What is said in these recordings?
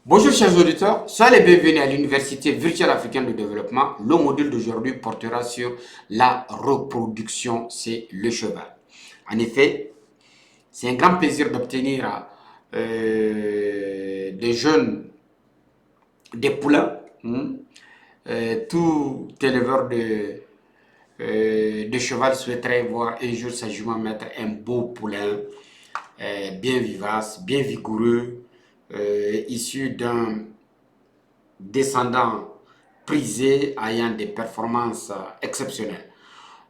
Bonjour chers auditeurs, soyez les bienvenus à l'Université virtuelle africaine de développement. Le module d'aujourd'hui portera sur la reproduction, c'est le cheval. En effet, c'est un grand plaisir d'obtenir des jeunes, des poulains. Tout éleveur de cheval souhaiterait voir un jour sa jument mettre un beau poulain bien vivace, bien vigoureux, issu d'un descendant prisé ayant des performances exceptionnelles.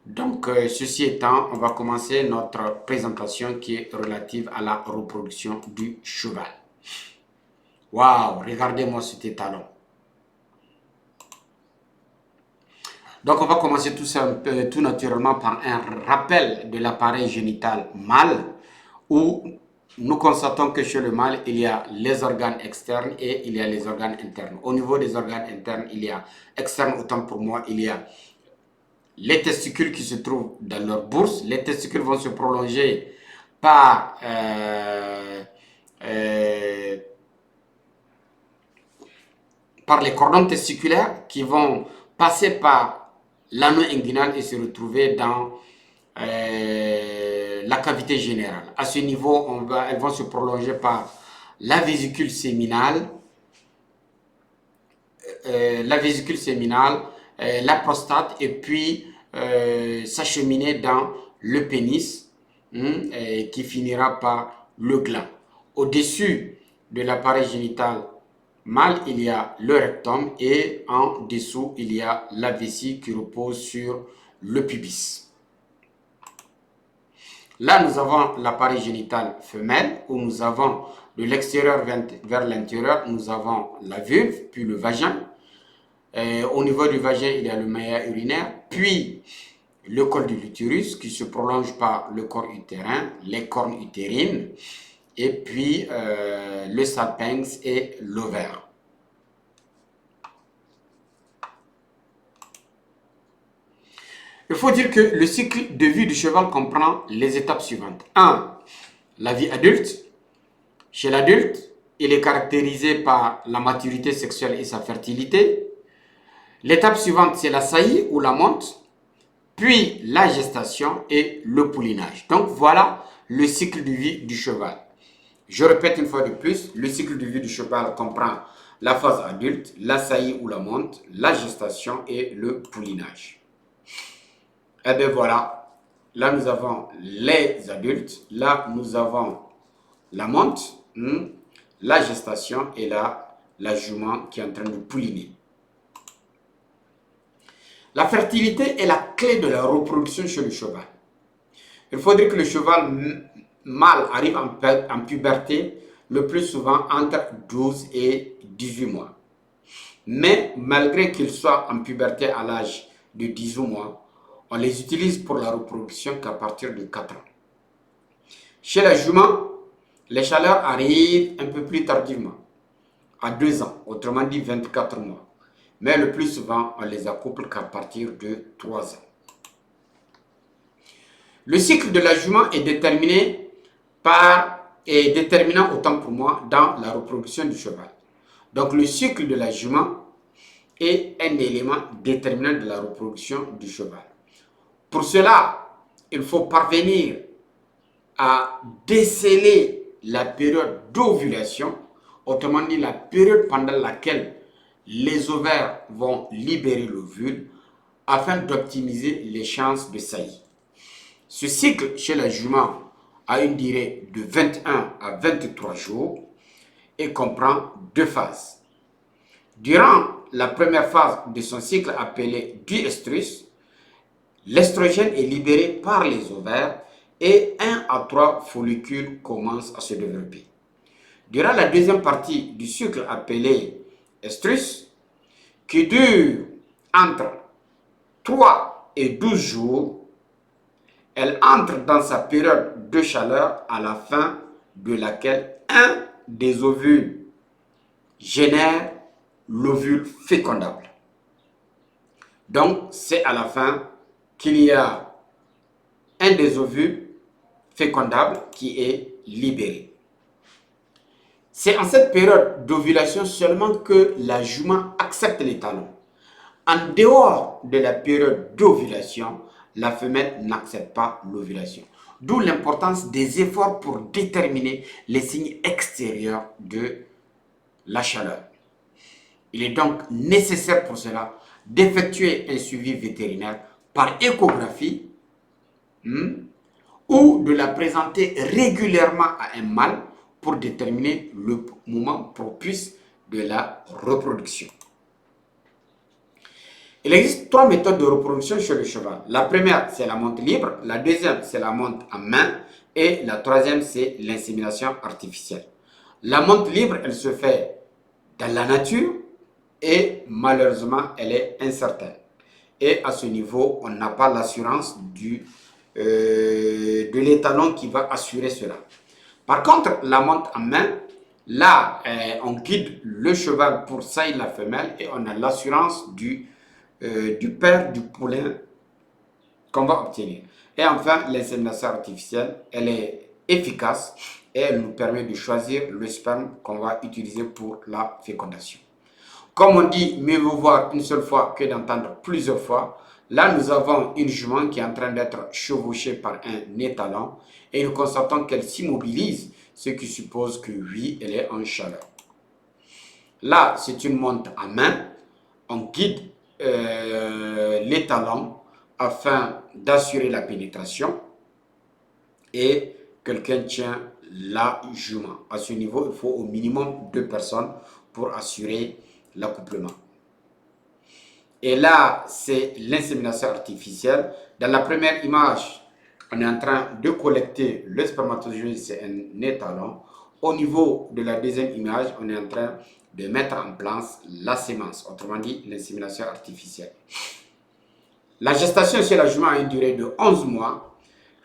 Donc, ceci étant, on va commencer notre présentation qui est relative à la reproduction du cheval. Waouh, regardez-moi cet étalon. Donc, on va commencer tout naturellement par un rappel de l'appareil génital mâle où nous constatons que chez le mâle, il y a les organes externes et il y a les organes internes. Au niveau des organes internes, il y a externes, autant pour moi, il y a les testicules qui se trouvent dans leur bourse. Les testicules vont se prolonger par, euh, par les cordons testiculaires qui vont passer par l'anneau inguinal et se retrouver dans la cavité générale. À ce niveau, elles vont se prolonger par la vésicule séminale, la prostate et puis s'acheminer dans le pénis qui finira par le gland. Au-dessus de l'appareil génital mâle, il y a le rectum et en dessous, il y a la vessie qui repose sur le pubis. Là, nous avons l'appareil génital femelle où nous avons de l'extérieur vers l'intérieur, nous avons la vulve, puis le vagin. Au niveau du vagin, il y a le maillat urinaire, puis le col de l'utérus qui se prolonge par le corps utérin, les cornes utérines, et puis le sapiens et l'ovaire. Il faut dire que le cycle de vie du cheval comprend les étapes suivantes. 1. La vie adulte. Chez l'adulte, il est caractérisé par la maturité sexuelle et sa fertilité. L'étape suivante, c'est la saillie ou la monte, puis la gestation et le poulinage. Donc voilà le cycle de vie du cheval. Je répète une fois de plus, le cycle de vie du cheval comprend la phase adulte, la saillie ou la monte, la gestation et le poulinage. Et bien voilà, là nous avons les adultes, là nous avons la monte, la gestation et là la jument qui est en train de pouliner. La fertilité est la clé de la reproduction chez le cheval. Il faudrait que le cheval mâle arrive en puberté le plus souvent entre 12 et 18 mois. Mais malgré qu'il soit en puberté à l'âge de 18 mois, on les utilise pour la reproduction qu'à partir de 4 ans. Chez la jument, les chaleurs arrivent un peu plus tardivement, à 2 ans, autrement dit 24 mois. Mais le plus souvent, on les accouple qu'à partir de 3 ans. Le cycle de la jument est déterminant autant pour moi dans la reproduction du cheval. Donc le cycle de la jument est un élément déterminant de la reproduction du cheval. Pour cela, il faut parvenir à déceler la période d'ovulation, autrement dit la période pendant laquelle les ovaires vont libérer l'ovule afin d'optimiser les chances de saillie. Ce cycle chez la jument a une durée de 21 à 23 jours et comprend 2 phases. Durant la première phase de son cycle appelée diestrus, l'estrogène est libéré par les ovaires et 1 à 3 follicules commencent à se développer. Durant la deuxième partie du cycle appelé estrus, qui dure entre 3 et 12 jours, elle entre dans sa période de chaleur à la fin de laquelle un des ovules génère l'ovule fécondable. Donc, c'est à la fin qu'il y a un des ovules fécondables qui est libéré. C'est en cette période d'ovulation seulement que la jument accepte les talons. En dehors de la période d'ovulation, la femelle n'accepte pas l'ovulation. D'où l'importance des efforts pour déterminer les signes extérieurs de la chaleur. Il est donc nécessaire pour cela d'effectuer un suivi vétérinaire par échographie ou de la présenter régulièrement à un mâle pour déterminer le moment propice de la reproduction. Il existe 3 méthodes de reproduction chez le cheval. La première, c'est la monte libre. La deuxième, c'est la monte à main. Et la troisième, c'est l'insémination artificielle. La monte libre, elle se fait dans la nature et malheureusement, elle est incertaine. Et à ce niveau, on n'a pas l'assurance de l'étalon qui va assurer cela. Par contre, la monte à main, là, on guide le cheval pour saillir la femelle et on a l'assurance du père du poulain qu'on va obtenir. Et enfin, l'insémination artificielle, elle est efficace et elle nous permet de choisir le sperme qu'on va utiliser pour la fécondation. Comme on dit, mieux vaut voir une seule fois que d'entendre plusieurs fois. Là, nous avons une jument qui est en train d'être chevauchée par un étalon et nous constatons qu'elle s'immobilise, ce qui suppose que oui, elle est en chaleur. Là, c'est une monte à main. On guide l'étalon afin d'assurer la pénétration et quelqu'un tient la jument. À ce niveau, il faut au minimum 2 personnes pour assurer l'accouplement. Et là, c'est l'insémination artificielle. Dans la première image, on est en train de collecter le spermatozoïde, c'est un étalon. Au niveau de la deuxième image, on est en train de mettre en place la sémence, autrement dit l'insémination artificielle. La gestation chez la jument a une durée de 11 mois.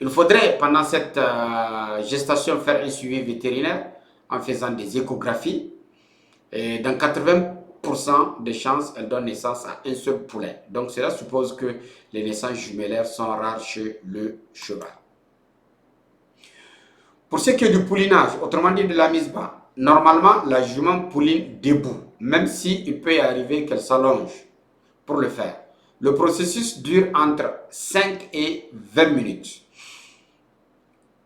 Il faudrait pendant cette gestation faire un suivi vétérinaire en faisant des échographies. Et dans 80% des chances, elle donne naissance à un seul poulet. Donc cela suppose que les naissances jumellaires sont rares chez le cheval. Pour ce qui est du poulinage, autrement dit de la mise bas, normalement la jument pouline debout, même s'il peut y arriver qu'elle s'allonge pour le faire. Le processus dure entre 5 et 20 minutes.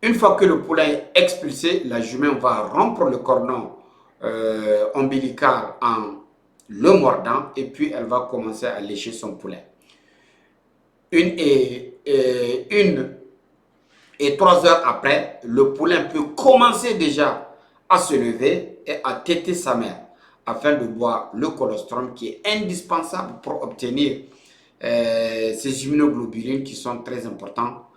Une fois que le poulet est expulsé, la jument va rompre le cordon ombilical en le mordant et puis elle va commencer à lécher son poulet. 3 heures après, le poulain peut commencer déjà à se lever et à téter sa mère afin de boire le colostrum qui est indispensable pour obtenir ces immunoglobulines qui sont très importantes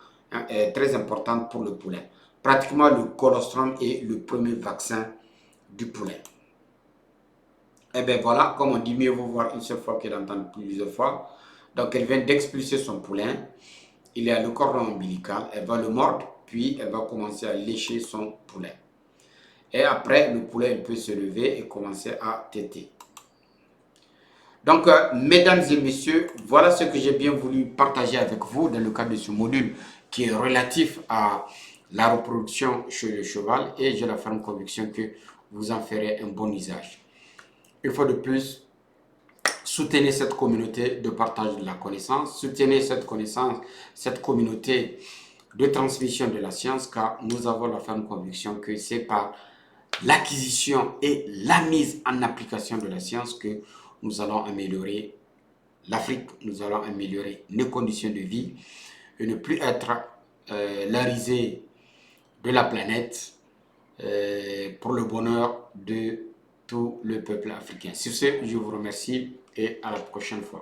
pour le poulain. Pratiquement, le colostrum est le premier vaccin du poulain. Et bien voilà, comme on dit, mieux vaut voir une seule fois que d'entendre plusieurs fois. Donc elle vient d'expulser son poulain. Il est à le cordon ombilical. Elle va le mordre, puis elle va commencer à lécher son poulet. Et après, le poulet il peut se lever et commencer à téter. Donc, mesdames et messieurs, voilà ce que j'ai bien voulu partager avec vous dans le cadre de ce module qui est relatif à la reproduction chez le cheval et j'ai la ferme conviction que vous en ferez un bon usage. Une fois de plus, soutenez cette communauté de partage de la connaissance, soutenez cette connaissance, cette communauté de transmission de la science car nous avons la ferme conviction que c'est par l'acquisition et la mise en application de la science que nous allons améliorer l'Afrique, nous allons améliorer nos conditions de vie et ne plus être la risée de la planète pour le bonheur de tout le peuple africain. Sur ce, je vous remercie et à la prochaine fois.